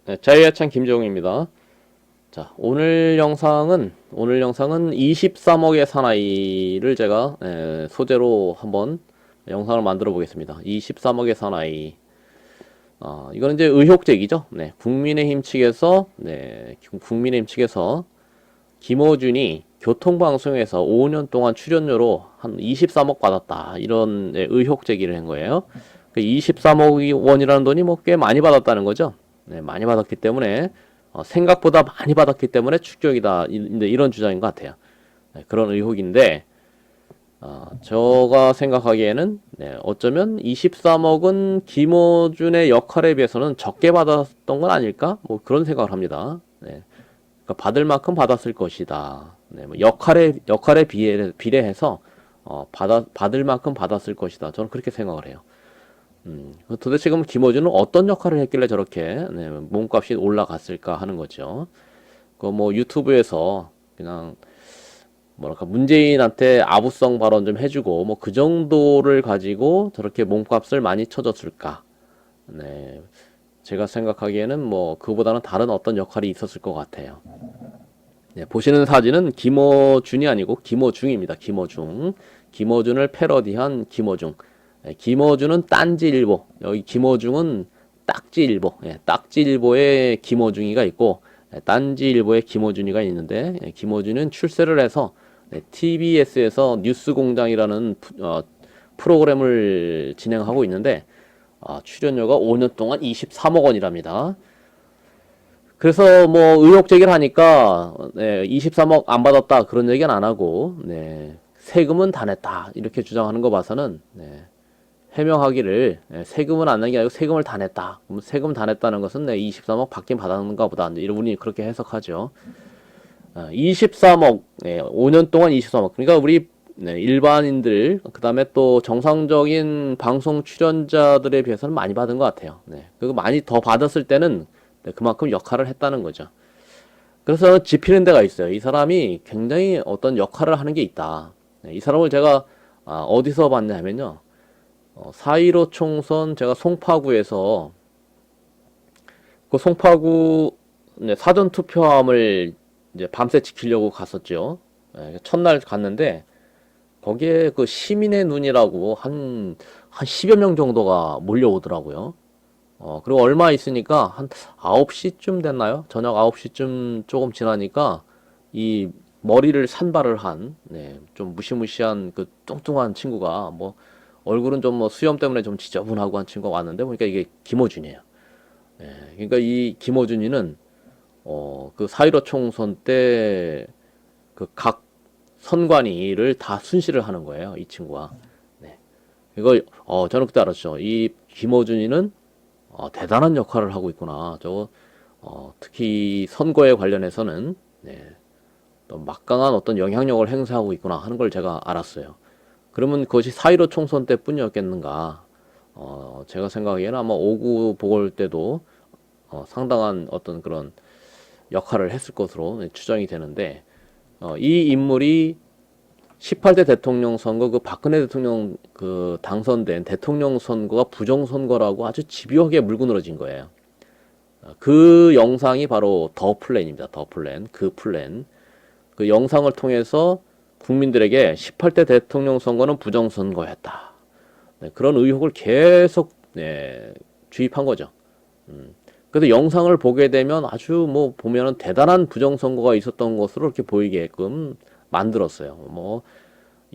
네, 자유야찬 김종입니다. 자, 오늘 영상은 23억의 사나이를 제가 소재로 한번 영상을 만들어 보겠습니다. 23억의 사나이. 이거는 이제 의혹제기죠. 네, 국민의힘 측에서 김어준이 교통방송에서 5년 동안 출연료로 한 23억 받았다. 이런 의혹 제기를 한 거예요. 그 23억 원이라는 돈이 뭐 꽤 많이 받았다는 거죠. 네, 많이 받았기 때문에 생각보다 많이 받았기 때문에 축적이다. 이런 주장인 것 같아요. 네, 그런 의혹인데 제가 생각하기에는 어쩌면 23억은 김어준의 역할에 비해서는 적게 받았던 건 아닐까? 뭐 그런 생각을 합니다. 네. 그러니까 받을 만큼 받았을 것이다. 네, 뭐 역할에 비례해서 받을 만큼 받았을 것이다. 저는 그렇게 생각을 해요. 도대체 그럼 김어준은 어떤 역할을 했길래 저렇게 몸값이 올라갔을까 하는 거죠. 그 뭐 유튜브에서 그냥 뭐랄까 문재인한테 아부성 발언 좀 해주고 뭐 그 정도를 가지고 저렇게 몸값을 많이 쳐줬을까? 네, 제가 생각하기에는 뭐 그보다는 다른 어떤 역할이 있었을 것 같아요. 네, 보시는 사진은 김어준이 아니고 김어중입니다. 김어중. 김어준을 패러디한 김어중. 김어준은 딴지일보. 여기 김어중은 딱지일보. 딱지일보에 김어중이가 있고 딴지일보에 김어준이가 있는데 김어준은 출세를 해서 TBS에서 뉴스공장이라는 프로그램을 진행하고 있는데 출연료가 5년 동안 23억 원이랍니다. 그래서 뭐 의혹 제기를 하니까 23억 안 받았다 그런 얘기는 안 하고 세금은 다 냈다 이렇게 주장하는 거 봐서는 해명하기를 세금은 안 낸 게 아니고 세금을 다 냈다. 그럼 세금 다 냈다는 것은 23억 받긴 받았는가 보다. 이런 분이 그렇게 해석하죠. 23억 5년 동안 23억 그러니까 우리 일반인들 그 다음에 또 정상적인 방송 출연자들에 비해서는 많이 받은 것 같아요. 그리고 많이 더 받았을 때는 그만큼 역할을 했다는 거죠. 그래서 짚히는 데가 있어요. 이 사람이 굉장히 어떤 역할을 하는 게 있다. 이 사람을 제가 어디서 봤냐면요. 4.15 총선 제가 송파구에서 그 송파구 사전 투표함을 이제 밤새 지키려고 갔었죠. 첫날 갔는데 거기에 그 시민의 눈이라고 한 10여 명 정도가 몰려오더라고요. 그리고 얼마 있으니까 한 9시쯤 됐나요? 저녁 9시쯤 조금 지나니까 이 머리를 산발을 한, 좀 무시무시한 그 뚱뚱한 친구가 뭐 얼굴은 좀 뭐 수염 때문에 좀 지저분하고 한 친구가 왔는데 보니까 이게 김어준이에요. 그러니까 이 김어준이는 그 4.15 총선 때 그 각 선관위를 다 순시를 하는 거예요. 이 친구가. 이거 저는 그때 알았죠. 이 김어준이는 대단한 역할을 하고 있구나. 특히 선거에 관련해서는 또 막강한 어떤 영향력을 행사하고 있구나 하는 걸 제가 알았어요. 그러면 그것이 4.15 총선 때뿐이었겠는가? 제가 생각하기에는 아마 5구 보궐 때도 상당한 어떤 그런 역할을 했을 것으로 추정이 되는데 이 인물이 18대 대통령 선거 그 박근혜 대통령 그 당선된 대통령 선거가 부정 선거라고 아주 집요하게 물고 늘어진 거예요. 그 영상이 바로 더 플랜입니다. 더 플랜. 그 플랜. 그 영상을 통해서 국민들에게 18대 대통령 선거는 부정 선거였다. 그런 의혹을 계속 주입한 거죠. 그래서 영상을 보게 되면 아주 뭐 보면은 대단한 부정 선거가 있었던 것으로 이렇게 보이게끔 만들었어요. 뭐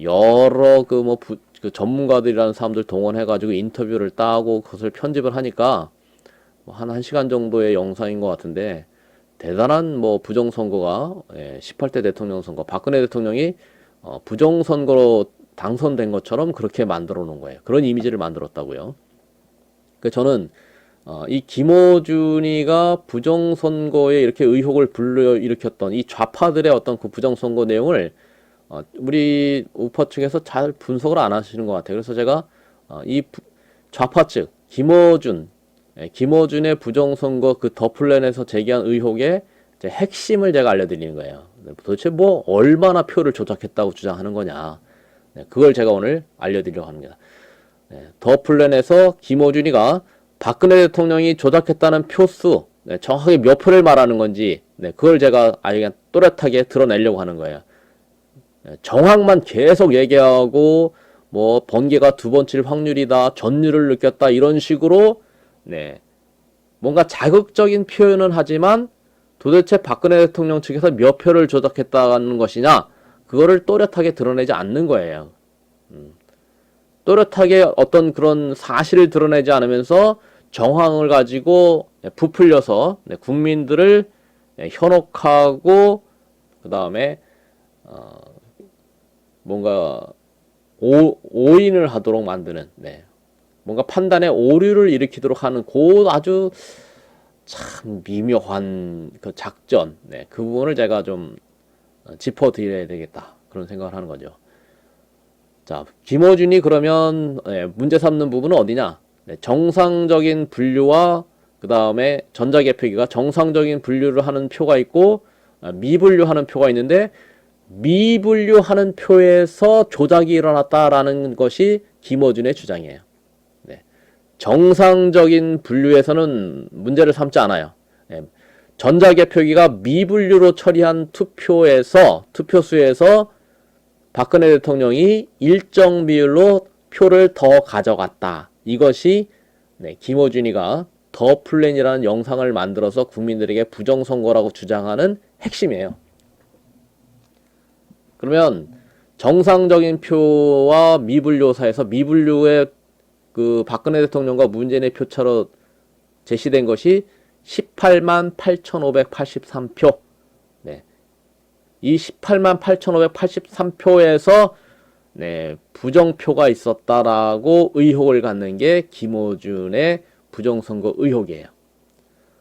여러 그 전문가들이라는 사람들 동원해가지고 인터뷰를 따고 그것을 편집을 하니까 한 1시간 정도의 영상인 것 같은데 대단한 뭐 부정선거가 18대 대통령 선거 박근혜 대통령이 부정선거로 당선된 것처럼 그렇게 만들어 놓은 거예요. 그런 이미지를 만들었다고요. 그 저는 이 김어준이가 부정선거에 이렇게 의혹을 불러일으켰던 이 좌파들의 어떤 그 부정선거 내용을 우리 우파 측에서 잘 분석을 안 하시는 것 같아요. 그래서 제가 이 좌파 측 김어준의 부정선거 그 더 플랜에서 제기한 의혹의 핵심을 제가 알려드리는 거예요. 도대체 뭐 얼마나 표를 조작했다고 주장하는 거냐. 그걸 제가 오늘 알려드리려고 합니다. 더 플랜에서 김어준이가 박근혜 대통령이 조작했다는 표수 네, 정확하게 몇 표를 말하는 건지, 네, 그걸 제가 아예 그냥 또렷하게 드러내려고 하는 거예요. 네, 정확만 계속 얘기하고, 뭐, 번개가 두 번 칠 확률이다, 전율을 느꼈다, 이런 식으로, 네, 뭔가 자극적인 표현은 하지만, 도대체 박근혜 대통령 측에서 몇 표를 조작했다는 것이냐, 그거를 또렷하게 드러내지 않는 거예요. 또렷하게 어떤 그런 사실을 드러내지 않으면서 정황을 가지고 부풀려서 국민들을 현혹하고 그 다음에 뭔가 오인을 하도록 만드는 뭔가 판단에 오류를 일으키도록 하는 그 아주 참 미묘한 그 작전 그 부분을 제가 좀 짚어드려야 되겠다 그런 생각을 하는 거죠. 자, 김어준이 그러면 문제 삼는 부분은 어디냐? 정상적인 분류와 그 다음에 전자개표기가 정상적인 분류를 하는 표가 있고 미분류하는 표가 있는데 미분류하는 표에서 조작이 일어났다라는 것이 김어준의 주장이에요. 정상적인 분류에서는 문제를 삼지 않아요. 전자개표기가 미분류로 처리한 투표수에서 박근혜 대통령이 일정 비율로 표를 더 가져갔다. 이것이 김어준이가 더 플랜이라는 영상을 만들어서 국민들에게 부정선거라고 주장하는 핵심이에요. 그러면 정상적인 표와 미분류사에서 미분류의 그 박근혜 대통령과 문재인의 표차로 제시된 것이 18만 8,583표. 이 18만 8,583표에서 부정표가 있었다라고 의혹을 갖는 게 김어준의 부정선거 의혹이에요.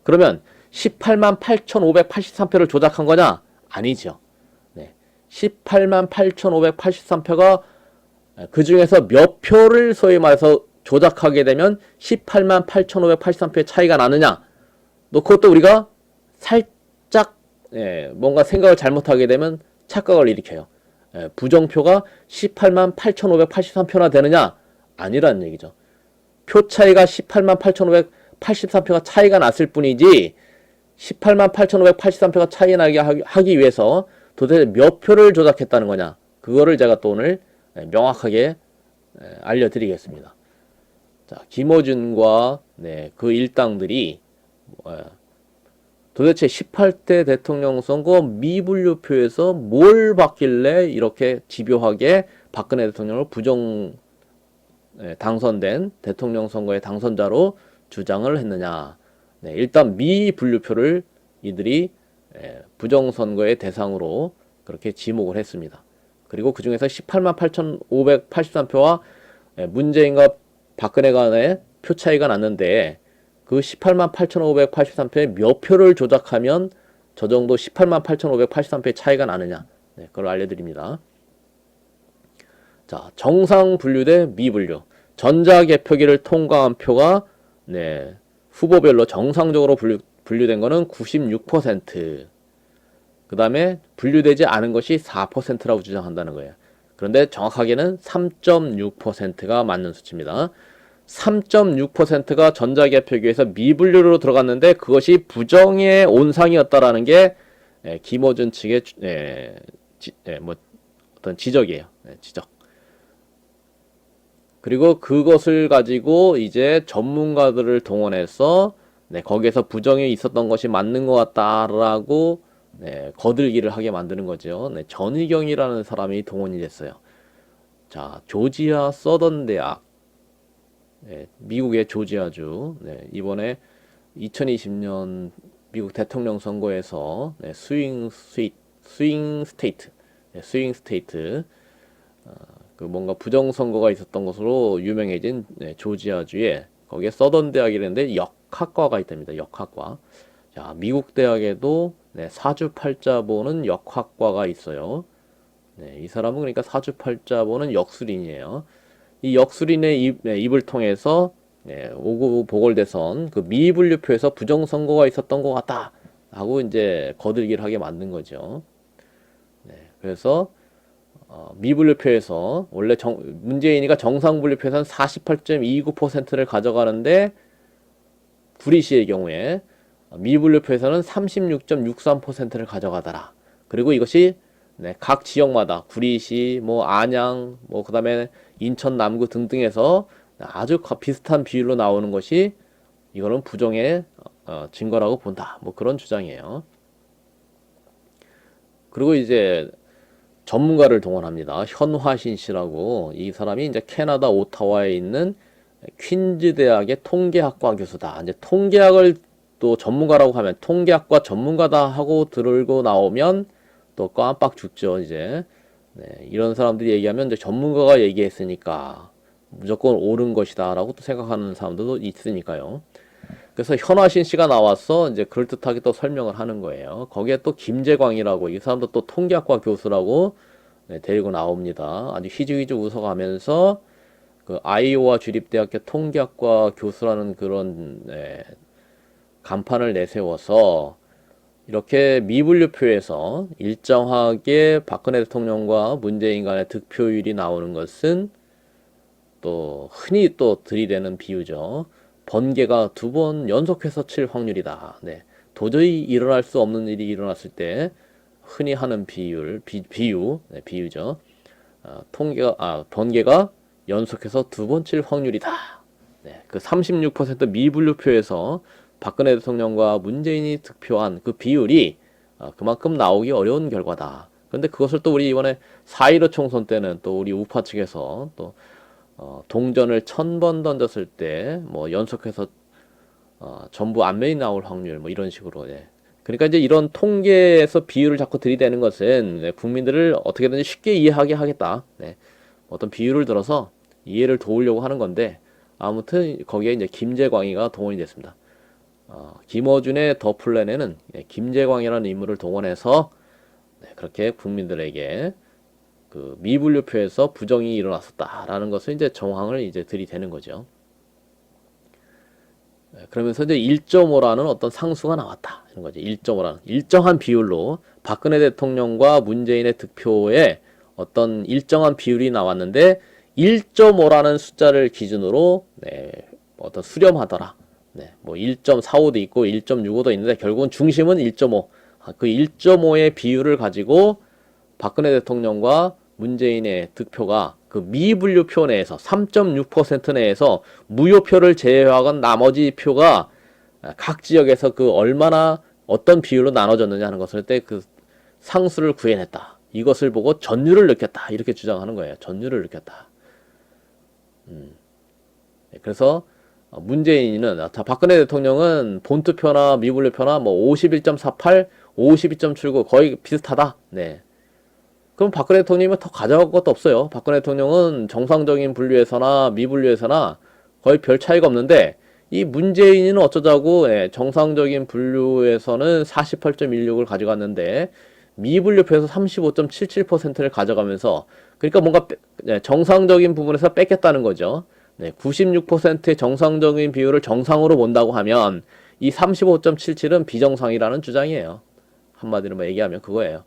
그러면 18만 8,583표를 조작한 거냐? 아니죠. 18만 8,583표가 그 중에서 몇 표를 소위 말해서 조작하게 되면 18만 8,583표의 차이가 나느냐? 그것도 우리가 살짝 뭔가 생각을 잘못하게 되면 착각을 일으켜요. 부정표가 18만 8,583표나 되느냐? 아니라는 얘기죠. 표 차이가 18만 8,583표가 차이가 났을 뿐이지 18만 8,583표가 차이 나게 하기 위해서 도대체 몇 표를 조작했다는 거냐? 그거를 제가 또 오늘 명확하게 알려드리겠습니다. 자, 김어준과 그 일당들이 도대체 18대 대통령 선거 미분류표에서 뭘 봤길래 이렇게 집요하게 박근혜 대통령을 당선된 대통령 선거의 당선자로 주장을 했느냐. 일단 미분류표를 이들이 부정선거의 대상으로 그렇게 지목을 했습니다. 그리고 그 중에서 18만 8,583표와 문재인과 박근혜 간의 표 차이가 났는데 그 18만 8,583표에 몇 표를 조작하면 저 정도 18만 8,583표의 차이가 나느냐. 그걸 알려드립니다. 자, 정상 분류 대 미분류. 전자개표기를 통과한 표가 후보별로 정상적으로 분류된 거는 96%. 그 다음에 분류되지 않은 것이 4%라고 주장한다는 거예요. 그런데 정확하게는 3.6%가 맞는 수치입니다. 3.6%가 전자개표기에서 미분류로 들어갔는데 그것이 부정의 온상이었다라는 게 김어준 측의 어떤 지적이에요. 지적. 그리고 그것을 가지고 이제 전문가들을 동원해서 거기에서 부정이 있었던 것이 맞는 것 같다라고 거들기를 하게 만드는 거죠. 전희경이라는 사람이 동원이 됐어요. 자, 조지아 서던 대학, 미국의 조지아주, 이번에 2020년 미국 대통령 선거에서 스윙 스테이트, 그 뭔가 부정 선거가 있었던 것으로 유명해진 조지아주에 거기에 서던 대학이라는데 역학과가 있답니다. 역학과. 자, 미국 대학에도 사주팔자 보는 역학과가 있어요. 이 사람은 그러니까 사주팔자 보는 역술인이에요. 이 역술인의 입을 통해서 5구 보궐대선 그 미분류표에서 부정선거가 있었던 것 같다 하고 이제 거들기를 하게 만든 거죠. 그래서 미분류표에서 원래 문재인이가 정상분류표에서는 48.29%를 가져가는데 구리시의 경우에 미분류표에서는 36.63%를 가져가더라. 그리고 이것이 네, 각 지역마다 구리시, 뭐 안양, 뭐 그다음에 인천 남구 등등에서 아주 비슷한 비율로 나오는 것이 이거는 부정의 증거라고 본다. 뭐 그런 주장이에요. 그리고 이제 전문가를 동원합니다. 현화신 씨라고 이 사람이 이제 캐나다 오타와에 있는 퀸즈 대학의 통계학과 교수다. 이제 통계학을 또 전문가라고 하면 통계학과 전문가다 하고 들고 나오면 또 깜빡 죽죠. 이제 네, 이런 사람들이 얘기하면 이제 전문가가 얘기했으니까 무조건 옳은 것이다라고 또 생각하는 사람들도 있으니까요. 그래서 현화신 씨가 나와서 이제 그럴듯하게 또 설명을 하는 거예요. 거기에 또 김재광이라고 이 사람도 또 통계학과 교수라고 네, 데리고 나옵니다. 아주 휘죽휘죽 웃어가면서 그 아이오와 주립대학교 통계학과 교수라는 그런 네, 간판을 내세워서 이렇게 미분류표에서 일정하게 박근혜 대통령과 문재인 간의 득표율이 나오는 것은 또 흔히 또 들이대는 비유죠. 번개가 2번 연속해서 칠 확률이다. 네. 도저히 일어날 수 없는 일이 일어났을 때 흔히 하는 비유, 네, 비유죠. 번개가 연속해서 2번 칠 확률이다. 네. 그 36% 미분류표에서 박근혜 대통령과 문재인이 득표한 그 비율이 그만큼 나오기 어려운 결과다. 그런데 그것을 또 우리 이번에 4.15 총선 때는 또 우리 우파 측에서 또 동전을 1000번 던졌을 때 뭐 연속해서 전부 안면이 나올 확률 뭐 이런 식으로 예. 그러니까 이제 이런 통계에서 비율을 자꾸 들이대는 것은 네, 국민들을 어떻게든지 쉽게 이해하게 하겠다. 네. 어떤 비율을 들어서 이해를 도우려고 하는 건데 아무튼 거기에 이제 김재광이가 동원이 됐습니다. 김어준의 더 플랜에는 김재광이라는 인물을 동원해서 네, 그렇게 국민들에게 그 미분류표에서 부정이 일어났었다라는 것을 이제 정황을 이제 들이대는 거죠. 네, 그러면서 이제 1.5라는 어떤 상수가 나왔다 이런 거죠. 1.5라는 일정한 비율로 박근혜 대통령과 문재인의 득표에 어떤 일정한 비율이 나왔는데 1.5라는 숫자를 기준으로 네, 어떤 수렴하더라. 네, 뭐 1.45도 있고 1.65도 있는데 결국은 중심은 1.5. 그 1.5의 비율을 가지고 박근혜 대통령과 문재인의 득표가 그 미분류표 내에서 3.6% 내에서 무효표를 제외하건 나머지 표가 각 지역에서 그 얼마나 어떤 비율로 나눠졌느냐 하는 것을 때 그 상수를 구해냈다. 이것을 보고 전율을 느꼈다. 이렇게 주장하는 거예요. 전율을 느꼈다. 그래서 문재인은 박근혜 대통령은 본투표나 미분류표나 뭐 51.48, 52.79 거의 비슷하다. 네. 그럼 박근혜 대통령이 더 가져갈 것도 없어요. 박근혜 대통령은 정상적인 분류에서나 미분류에서나 거의 별 차이가 없는데 이 문재인은 어쩌자고 정상적인 분류에서는 48.16을 가져갔는데 미분류표에서 35.77%를 가져가면서 그러니까 뭔가 정상적인 부분에서 뺏겠다는 거죠. 96%의 정상적인 비율을 정상으로 본다고 하면 이 35.77은 비정상이라는 주장이에요. 한마디로 얘기하면 그거예요.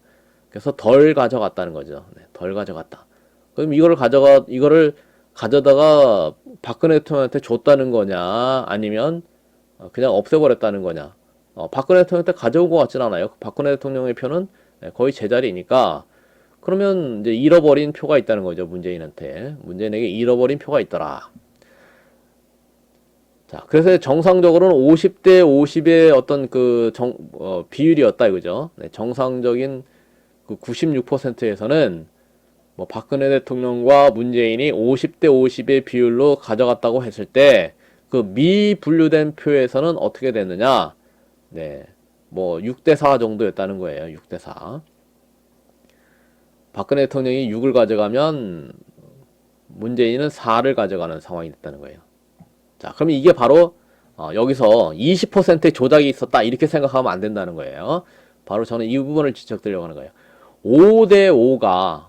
그래서 덜 가져갔다는 거죠. 덜 가져갔다. 그럼 이거를 가져다가 박근혜 대통령한테 줬다는 거냐, 아니면 그냥 없애버렸다는 거냐. 박근혜 대통령한테 가져온 것 같진 않아요. 박근혜 대통령의 표는 거의 제자리니까, 그러면 이제 잃어버린 표가 있다는 거죠. 문재인한테. 문재인에게 잃어버린 표가 있더라. 자, 그래서 정상적으로는 50대 50의 어떤 비율이었다 이거죠. 정상적인 그 96%에서는 뭐 박근혜 대통령과 문재인이 50대 50의 비율로 가져갔다고 했을 때 그 미분류된 표에서는 어떻게 됐느냐? 네. 뭐 6대 4 정도였다는 거예요. 6대 4. 박근혜 대통령이 6을 가져가면 문재인은 4를 가져가는 상황이 됐다는 거예요. 자, 그럼 이게 바로 여기서 20%의 조작이 있었다 이렇게 생각하면 안 된다는 거예요. 바로 저는 이 부분을 지적드리려고 하는 거예요. 5대5가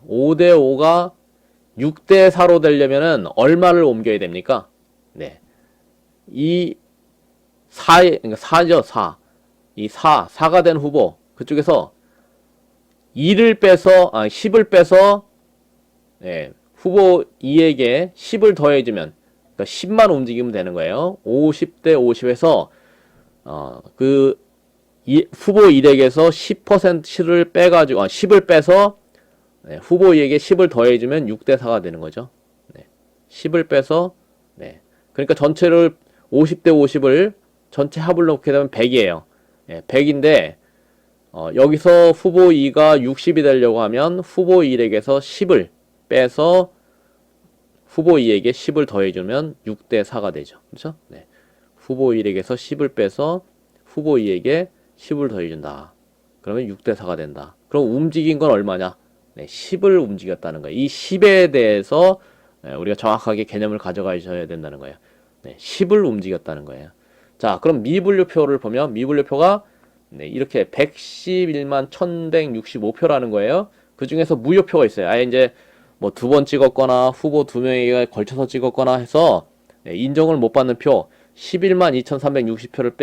6대 4로 되려면은 얼마를 옮겨야 됩니까? 네. 이 4죠, 4. 이 4가 된 후보 그쪽에서 2를 빼서 10을 빼서 네, 후보 2에게 10을 더해주면 그러니까 10만 움직이면 되는 거예요. 50대 50에서 그 후보 1에게서 10%를 빼가지고, 10을 빼서, 네, 후보 2에게 10을 더해주면 6대 4가 되는 거죠. 네, 10을 빼서, 네. 그러니까 전체를 50대 50을 전체 합을 넣게 되면 100이에요. 네, 100인데, 여기서 후보 2가 60이 되려고 하면 후보 1에게서 10을 빼서 후보 2에게 10을 더해주면 6대 4가 되죠. 그렇죠? 네. 후보 1에게서 10을 빼서 후보 2에게 10을 더해준다. 그러면 6대 4가 된다. 그럼 움직인 건 얼마냐? 네, 10을 움직였다는 거예요. 이 10에 대해서 우리가 정확하게 개념을 가져가셔야 된다는 거예요. 네, 10을 움직였다는 거예요. 자, 그럼 미분류표를 보면 미분류표가 네, 이렇게 111만 1165표라는 거예요. 그 중에서 무효표가 있어요. 아예 이제 뭐 두 번 찍었거나 후보 두 명에게 걸쳐서 찍었거나 해서 네, 인정을 못 받는 표 11만 2360표를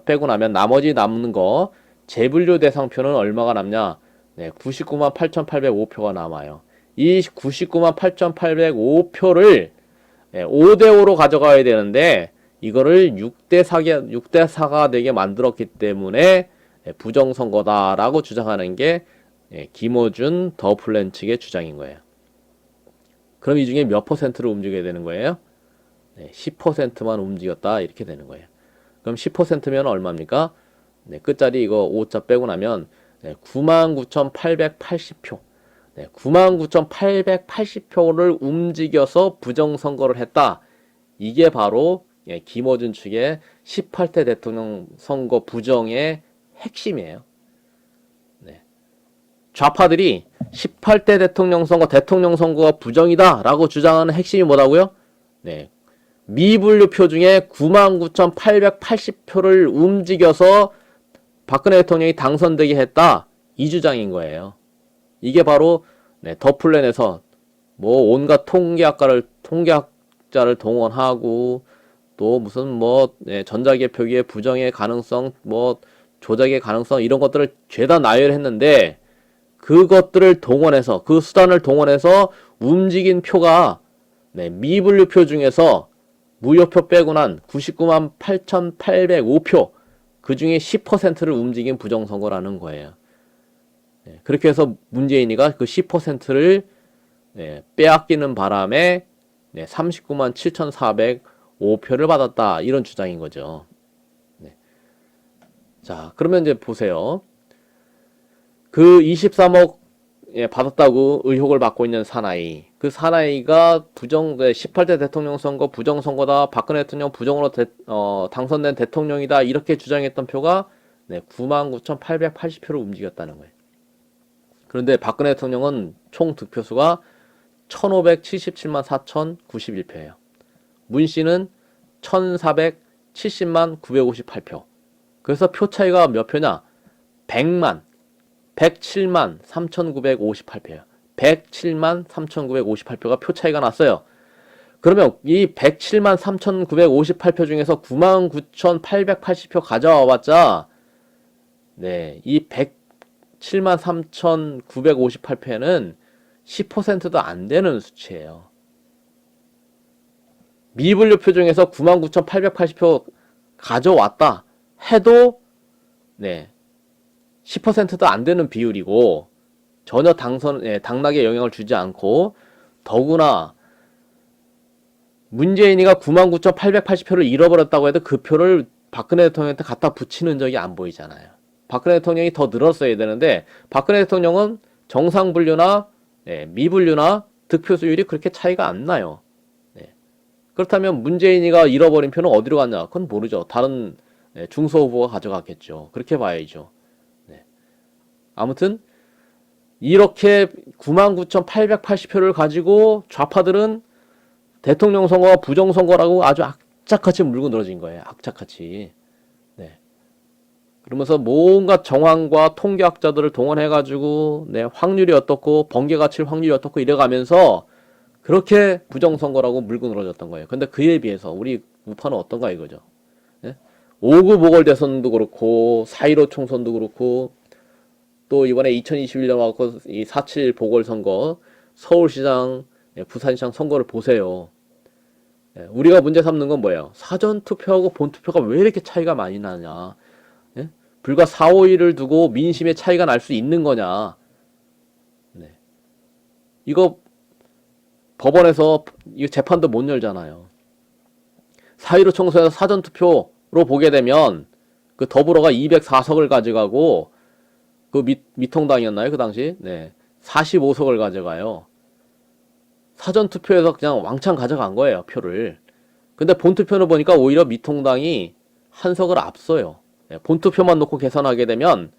빼고 나면 나머지 남는 거 재분류 대상표는 얼마가 남냐? 네, 99만 8805표가 남아요. 이 99만 8805표를 5대5로 가져가야 되는데 이거를 6대4가 되게 만들었기 때문에 부정선거다라고 주장하는 게 김어준 더플랜 측의 주장인 거예요. 그럼 이 중에 몇 퍼센트를 움직여야 되는 거예요? 10%만 움직였다 이렇게 되는 거예요. 그럼 10%면 얼마입니까? 끝자리 이거 5자 빼고 나면 99,880표 99,880표를 움직여서 부정선거를 했다. 이게 바로 김어준 측의 18대 대통령 선거 부정의 핵심이에요. 네. 좌파들이 18대 대통령 선거가 부정이다 라고 주장하는 핵심이 뭐라고요? 네. 미분류표 중에 99,880표를 움직여서 박근혜 대통령이 당선되게 했다. 이 주장인 거예요. 이게 바로 더플랜에서 뭐 온갖 통계학자를 동원하고 또 무슨 전자개표기의 부정의 가능성, 조작의 가능성 이런 것들을 죄다 나열했는데 그것들을 동원해서 그 수단을 동원해서 움직인 표가 미분류표 중에서 무효표 빼고 난 99만 8,805표 그 중에 10%를 움직인 부정선거라는 거예요. 그렇게 해서 문재인이가 그 10%를 빼앗기는 바람에 39만 7,405표를 받았다. 이런 주장인 거죠. 자, 그러면 이제 보세요. 그 23억 받았다고 의혹을 받고 있는 사나이. 그 사나이가 18대 대통령 선거 부정선거다. 박근혜 대통령 부정으로 당선된 대통령이다. 이렇게 주장했던 표가 99,880표를 움직였다는 거예요. 그런데 박근혜 대통령은 총 득표수가 1,577만 4,091표예요. 문 씨는 1,470만 958표. 그래서 표 차이가 몇 표냐? 107만 3,958표예요. 107만 3,958표가 표 차이가 났어요. 그러면 이 107만 3,958표 중에서 99,880표 가져와 봤자 이 107만 3,958표는 10%도 안 되는 수치예요. 미분류표 중에서 99,880표 가져왔다 해도 10%도 안 되는 비율이고 전혀 당락에 영향을 주지 않고 더구나 문재인이가 99,880표를 잃어버렸다고 해도 그 표를 박근혜 대통령한테 갖다 붙이는 적이 안 보이잖아요. 박근혜 대통령이 더 늘었어야 되는데 박근혜 대통령은 정상분류나 미분류나 득표수율이 그렇게 차이가 안 나요. 그렇다면 문재인이가 잃어버린 표는 어디로 갔냐? 그건 모르죠. 다른 중소 후보가 가져갔겠죠. 그렇게 봐야죠. 아무튼 이렇게 99,880표를 가지고 좌파들은 대통령 선거가 부정선거라고 아주 악착같이 물고 늘어진 거예요. 악착같이. 그러면서 뭔가 정황과 통계학자들을 동원해가지고 확률이 어떻고 번개가 칠 확률이 어떻고 이래가면서 그렇게 부정선거라고 물고 늘어졌던 거예요. 근데 그에 비해서 우리 우파는 어떤가 이거죠. 5구 보궐대선도 그렇고 4.15 총선도 그렇고 또 이번에 2021년 와서 이 4.7 보궐선거 서울시장, 부산시장 선거를 보세요. 우리가 문제 삼는 건 뭐예요? 사전투표하고 본투표가 왜 이렇게 차이가 많이 나냐? 불과 4, 5일을 두고 민심의 차이가 날 수 있는 거냐. 네. 이거 법원에서 이 재판도 못 열잖아요. 4.15 총선에서 사전투표로 보게 되면 그 더불어가 204석을 가져가고 그 미통당이었나요? 그 당시? 네. 45석을 가져가요. 사전투표에서 그냥 왕창 가져간 거예요, 표를. 근데 본투표는 보니까 오히려 미통당이 한 석을 앞서요. 네, 본투표만 놓고 계산하게 되면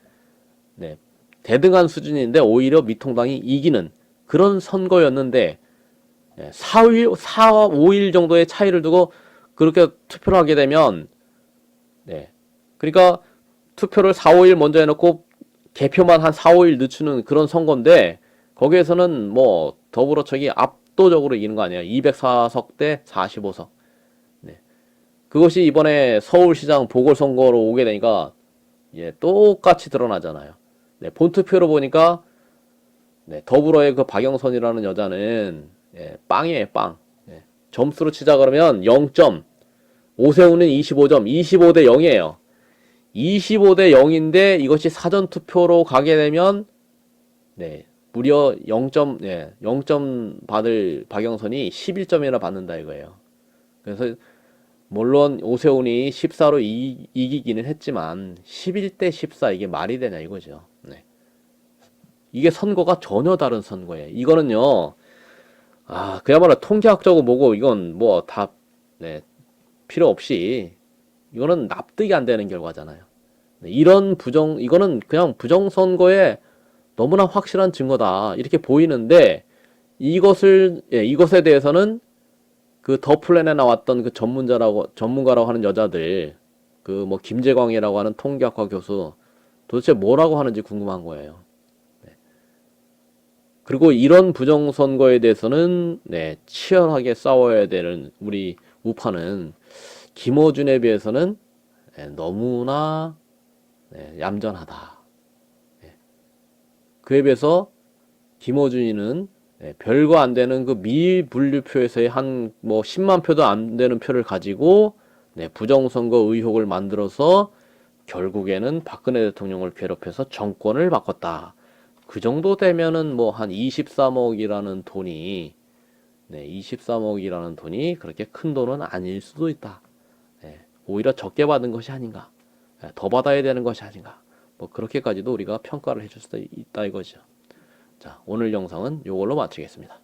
네, 대등한 수준인데 오히려 미통당이 이기는 그런 선거였는데 5일 정도의 차이를 두고 그렇게 투표를 하게 되면 네, 그러니까 투표를 4, 5일 먼저 해놓고 개표만 한 4, 5일 늦추는 그런 선거인데 거기에서는 뭐 더불어청이 압도적으로 이기는 거 아니에요. 204석 대 45석. 네. 그것이 이번에 서울시장 보궐선거로 오게 되니까 예, 똑같이 드러나잖아요. 네, 본투표로 보니까 네, 더불어의 그 박영선이라는 여자는 예, 빵이에요, 빵. 예, 점수로 치자 그러면 0점, 오세훈은 25점, 25대 0이에요. 25대 0인데 이것이 사전투표로 가게 되면 네, 무려 0점, 예, 0점 받을 박영선이 11점이나 받는다 이거예요. 그래서 물론 오세훈이 14로 이기기는 했지만 11대 14 이게 말이 되냐 이거죠. 네. 이게 선거가 전혀 다른 선거예요. 이거는요, 그야말로 통계학적으로 뭐고 이건 뭐 다, 네, 필요 없이 이거는 납득이 안 되는 결과잖아요. 네, 이거는 그냥 부정선거의 너무나 확실한 증거다. 이렇게 보이는데 이것에 대해서는 그 더 플랜에 나왔던 그 전문가라고 하는 여자들, 그 뭐 김재광이라고 하는 통계학과 교수 도대체 뭐라고 하는지 궁금한 거예요. 네. 그리고 이런 부정선거에 대해서는 네, 치열하게 싸워야 되는 우리 우파는 김어준에 비해서는 네, 너무나 네, 얌전하다. 네. 그에 비해서 김어준이는 네, 별거 안 되는 그 미분류표에서의 한 뭐 10만 표도 안 되는 표를 가지고 네, 부정선거 의혹을 만들어서 결국에는 박근혜 대통령을 괴롭혀서 정권을 바꿨다. 그 정도 되면은 뭐 한 23억이라는 돈이 네, 23억이라는 돈이 그렇게 큰 돈은 아닐 수도 있다. 네, 오히려 적게 받은 것이 아닌가. 네, 더 받아야 되는 것이 아닌가. 뭐 그렇게까지도 우리가 평가를 해줄 수도 있다 이거죠. 자, 오늘 영상은 이걸로 마치겠습니다.